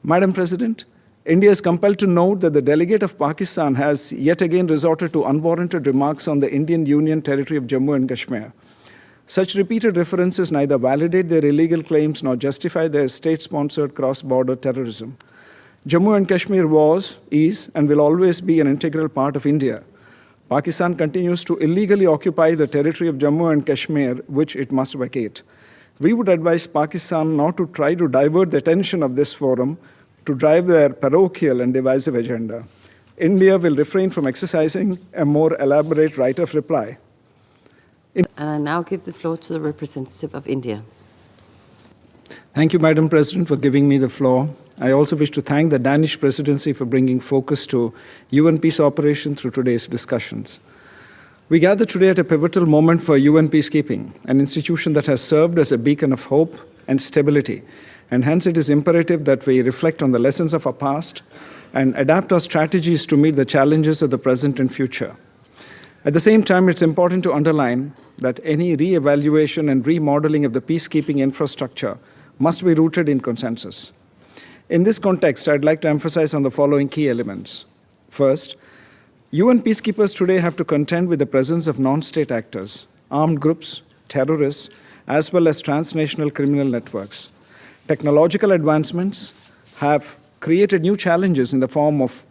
Madam President, India is compelled to note that the delegate of Pakistan has yet again resorted to unwarranted remarks on the Indian Union territory of Jammu and Kashmir. Such repeated references neither validate their illegal claims nor justify their state-sponsored cross-border terrorism. Jammu and Kashmir was, is, and will always be an integral part of India. Pakistan continues to illegally occupy the territory of Jammu and Kashmir, which it must vacate. We would advise Pakistan not to try to divert the attention of this forum to drive their parochial and divisive agenda. India will refrain from exercising a more elaborate right of reply. And I now give the floor to the representative of India. Thank you, Madam President, for giving me the floor. I also wish to thank the Danish Presidency for bringing focus to UN peace operations through today's discussions. We gather today at a pivotal moment for UN peacekeeping, an institution that has served as a beacon of hope and stability, and hence it is imperative that we reflect on the lessons of our past and adapt our strategies to meet the challenges of the present and future. At the same time, it's important to underline that any re-evaluation and remodeling of the peacekeeping infrastructure must be rooted in consensus. In this context, I'd like to emphasize on the following key elements. First, UN peacekeepers today have to contend with the presence of non-state actors, armed groups, terrorists, as well as transnational criminal networks. Technological advancements have created new challenges in the form of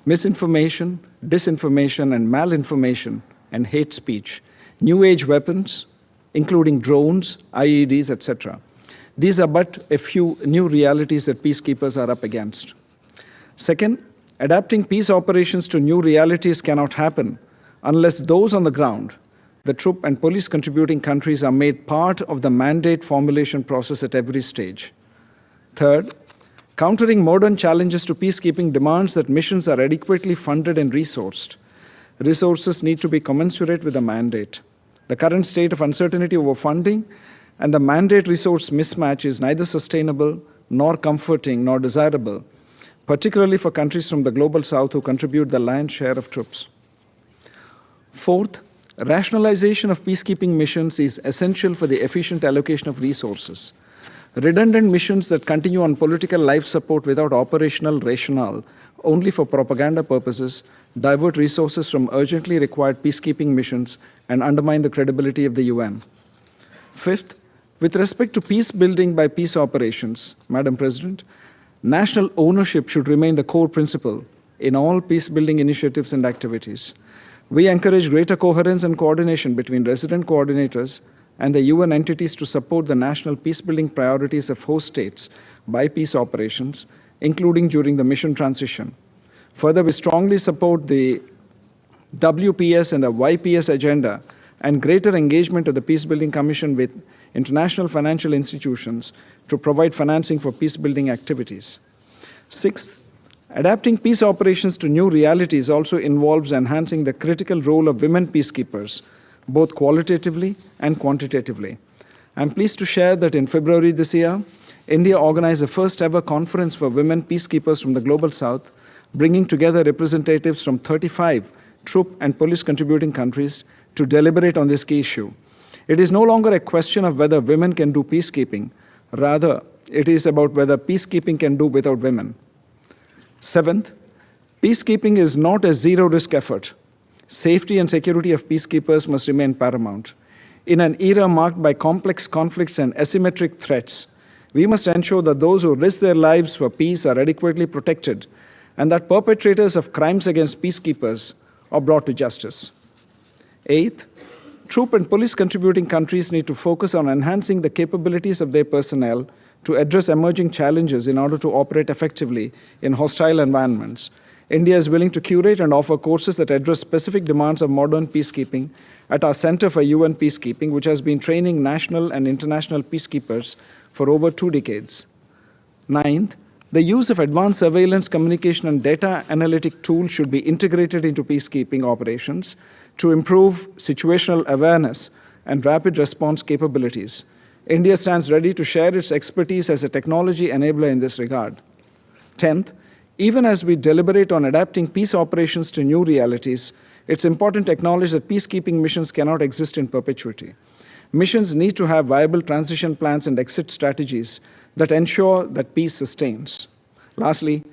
misinformation, disinformation, and malinformation, and hate speech, new age weapons, including drones, IEDs, etc. These are but a few new realities that peacekeepers are up against. Second, adapting peace operations to new realities cannot happen unless those on the ground, the troop and police contributing countries, are made part of the mandate formulation process at every stage. Third, countering modern challenges to peacekeeping demands that missions are adequately funded and resourced. Resources need to be commensurate with the mandate. The current state of uncertainty over funding and the mandate resource mismatch is neither sustainable nor comforting nor desirable, particularly for countries from the global south who contribute the lion's share of troops. Fourth, rationalization of peacekeeping missions is essential for the efficient allocation of resources. Redundant missions that continue on political life support without operational rationale only for propaganda purposes divert resources from urgently required peacekeeping missions and undermine the credibility of the UN. Fifth, with respect to peace building by peace operations, Madam President, national ownership should remain the core principle in all peace building initiatives and activities. We encourage greater coherence and coordination between resident coordinators and the UN entities to support the national peacebuilding priorities of host states by peace operations, including during the mission transition. Further, we strongly support the WPS and the YPS agenda and greater engagement of the Peacebuilding Commission with international financial institutions to provide financing for peacebuilding activities. Sixth, adapting peace operations to new realities also involves enhancing the critical role of women peacekeepers, both qualitatively and quantitatively. I'm pleased to share that in February this year, India organized the first ever conference for women peacekeepers from the Global South, bringing together representatives from 35 troop and police contributing countries to deliberate on this key issue. It is no longer a question of whether women can do peacekeeping. Rather, it is about whether peacekeeping can do without women. Seventh, peacekeeping is not a zero-risk effort. Safety and security of peacekeepers must remain paramount. In an era marked by complex conflicts and asymmetric threats, we must ensure that those who risk their lives for peace are adequately protected and that perpetrators of crimes against peacekeepers are brought to justice. Eighth, troop and police contributing countries need to focus on enhancing the capabilities of their personnel to address emerging challenges in order to operate effectively in hostile environments. India is willing to curate and offer courses that address specific demands of modern peacekeeping at our Center for UN Peacekeeping, which has been training national and international peacekeepers for over 2 decades. Ninth, the use of advanced surveillance, communication, and data analytic tools should be integrated into peacekeeping operations to improve situational awareness and rapid response capabilities. India stands ready to share its expertise as a technology enabler in this regard. 10th, even as we deliberate on adapting peace operations to new realities, it's important to acknowledge that peacekeeping missions cannot exist in perpetuity. Missions need to have viable transition plans and exit strategies that ensure that peace sustains. Lastly,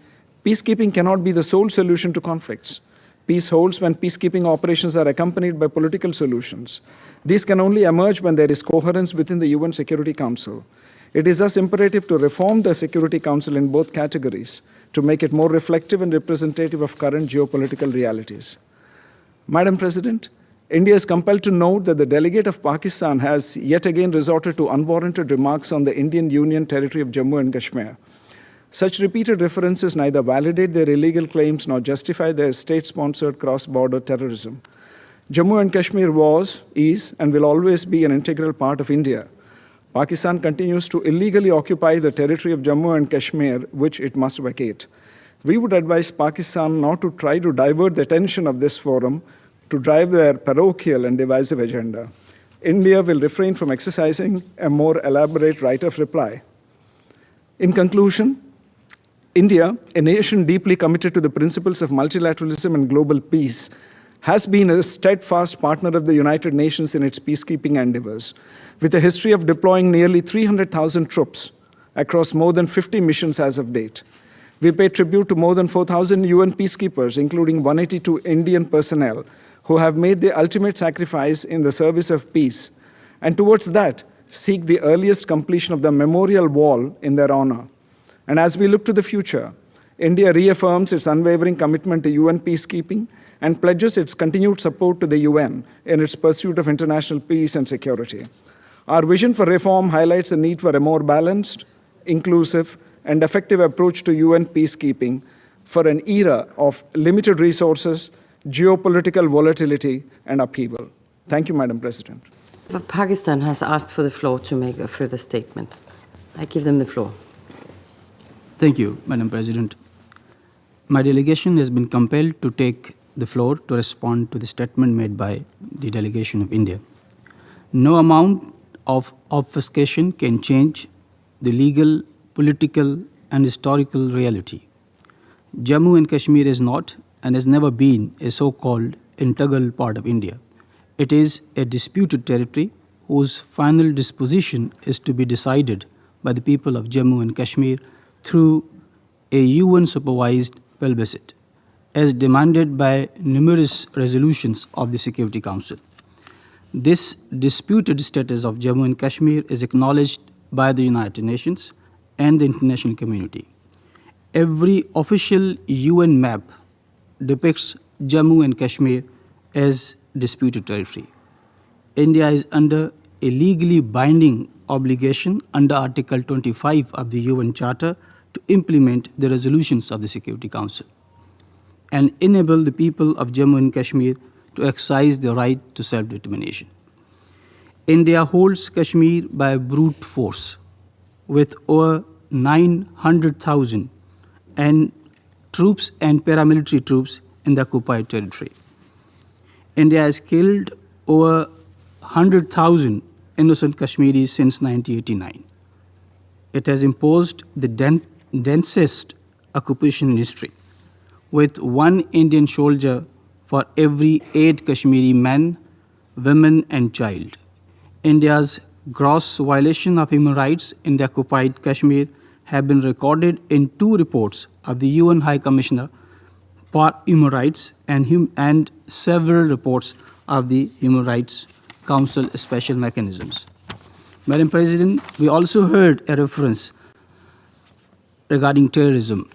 peacekeeping cannot be the sole solution to conflicts. Peace holds when peacekeeping operations are accompanied by political solutions. These can only emerge when there is coherence within the UN Security Council. It is thus imperative to reform the Security Council in both categories to make it more reflective and representative of current geopolitical realities. Madam President, India is compelled to note that the delegate of Pakistan has yet again resorted to unwarranted remarks on the Indian Union territory of Jammu and Kashmir. Such repeated references neither validate their illegal claims nor justify their state-sponsored cross-border terrorism. Jammu and Kashmir was, is, and will always be an integral part of India. Pakistan continues to illegally occupy the territory of Jammu and Kashmir, which it must vacate. We would advise Pakistan not to try to divert the attention of this forum to drive their parochial and divisive agenda. India will refrain from exercising a more elaborate right of reply. In conclusion, India, a nation deeply committed to the principles of multilateralism and global peace, has been a steadfast partner of the United Nations in its peacekeeping endeavors. With a history of deploying nearly 300,000 troops across more than 50 missions as of date, we pay tribute to more than 4,000 UN peacekeepers, including 182 Indian personnel, who have made the ultimate sacrifice in the service of peace, and towards that, seek the earliest completion of the memorial wall in their honor. And as we look to the future, India reaffirms its unwavering commitment to UN peacekeeping and pledges its continued support to the UN in its pursuit of international peace and security. Our vision for reform highlights the need for a more balanced, inclusive, and effective approach to UN peacekeeping for an era of limited resources, geopolitical volatility, and upheaval. Thank you, Madam President. Pakistan has asked for the floor to make a further statement. I give them the floor. Thank you, Madam President. My delegation has been compelled to take the floor to respond to the statement made by the delegation of India. No amount of obfuscation can change the legal, political, and historical reality. Jammu and Kashmir is not and has never been a so-called integral part of India. It is a disputed territory whose final disposition is to be decided by the people of Jammu and Kashmir through a UN-supervised plebiscite, as demanded by numerous resolutions of the Security Council. This disputed status of Jammu and Kashmir is acknowledged by the United Nations and the international community. Every official UN map depicts Jammu and Kashmir as disputed territory. India is under a legally binding obligation under Article 25 of the UN Charter to implement the resolutions of the Security Council and enable the people of Jammu and Kashmir to exercise their right to self-determination. India holds Kashmir by brute force with over 900,000 and troops and paramilitary troops in the occupied territory. India has killed over 100,000 innocent Kashmiris since 1989. It has imposed the densest occupation in history, with one Indian soldier for every 8 Kashmiri men, women, and child. India's gross violation of human rights in the occupied Kashmir have been recorded in 2 reports of the UN High Commissioner for Human Rights and several reports of the Human Rights Council special mechanisms. Madam President, we also heard a reference regarding terrorism.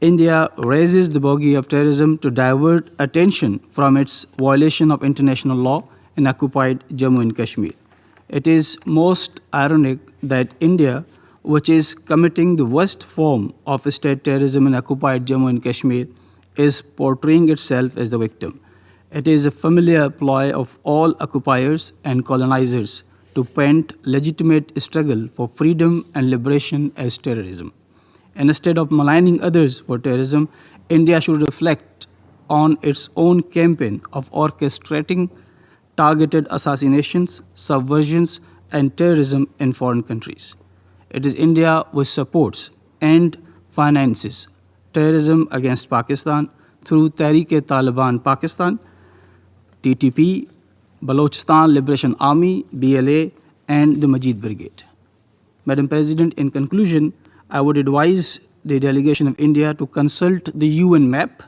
India raises the bogey of terrorism to divert attention from its violation of international law in occupied Jammu and Kashmir. It is most ironic that India, which is committing the worst form of state terrorism in occupied Jammu and Kashmir, is portraying itself as the victim. It is a familiar ploy of all occupiers and colonizers to paint legitimate struggle for freedom and liberation as terrorism. And instead of maligning others for terrorism, India should reflect on its own campaign of orchestrating targeted assassinations, subversions, and terrorism in foreign countries. It is India which supports and finances terrorism against Pakistan through Tehreek-e-Taliban Pakistan, TTP, Balochistan Liberation Army, BLA, and the Majid Brigade. Madam President, in conclusion, I would advise the delegation of India to consult the UN map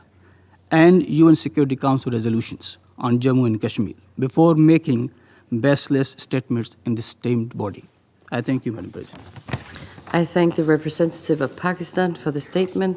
and UN Security Council resolutions on Jammu and Kashmir before making baseless statements in this esteemed body. I thank you, Madam President. I thank the representative of Pakistan for the statement.